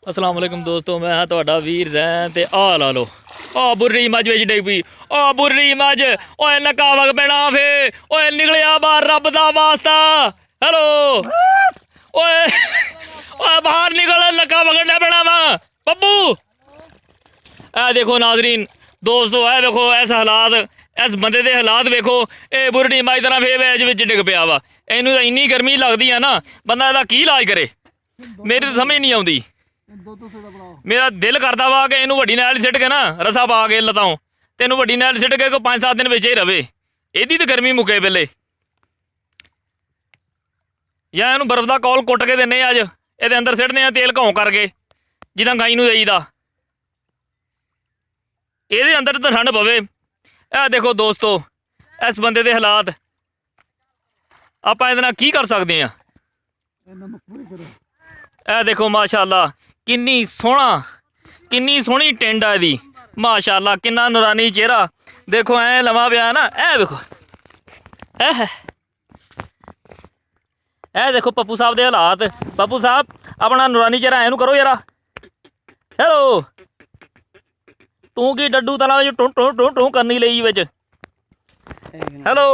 अस्सलाम वालेकुम दोस्तों, मैं हाँ तुहाडा वीर जैन ते आ ला लो आ बुर्री मज विच डिग पई। आ बुर्री मज ओए नका वग पैना फे ओए निकलिया बाहर रब दा वास्ता। हेलो ओए ओए बाहर निकल नका वगड़ना पैना वा बब्बू। ए देखो नाजरीन दोस्तों, ए देखो इस हालात इस बंदे दे हालात वेखो। ए बुर्री मज तरह फे वैच विच डिग पिया वा। इनू तां इन्नी गर्मी लगदी है ना, बंदा इहदा की इलाज करे। मेरी तो समझ नहीं आउंदी। मेरा दिल करता वा कि इनू वड्डी नैल सिट के ना रसा पा के लताओ ते इनू वड्डी नैल सिट के 5-7 दिन बिच ही रवे। इहदी तो गर्मी मुके पहले, या इनू बर्फ का कौल कुट के देने अज ये अंदर सिटने तेल घाव करके जिदा गाई नू देईदा। ये अंदर तो ठंड पवे। ए देखो दोस्तों इस बंदे दे हालात, आपां इहदे नाल की कर सकते हैं। ए देखो माशाअल्लाह किन्नी सोहनी टिंड है दी। माशाअल्लाह किन्ना नूरानी चेहरा देखो, ऐ लमा पिया ना। ए देखो ए देखो पप्पू साहब दे हालात। पप्पू साहब अपना नूरानी चेहरा ऐनू करो यारा। हेलो तू की डड्डू तला टू टू टू टू करनी लई विच। हेलो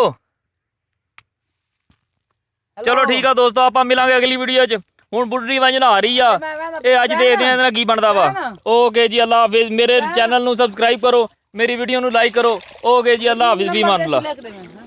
चलो ठीक है दोस्तों, आप मिलांगे अगली वीडियो च। हुण बुढ़ी वंज नहा रही आ, ये अज देखते हैं की बनता वा। ओके जी अल्लाह हाफिज। मेरे चैनल नू सबसक्राइब करो, मेरी वीडियो नू लाइक करो। ओके जी अल्लाह हाफिज भी मान ला।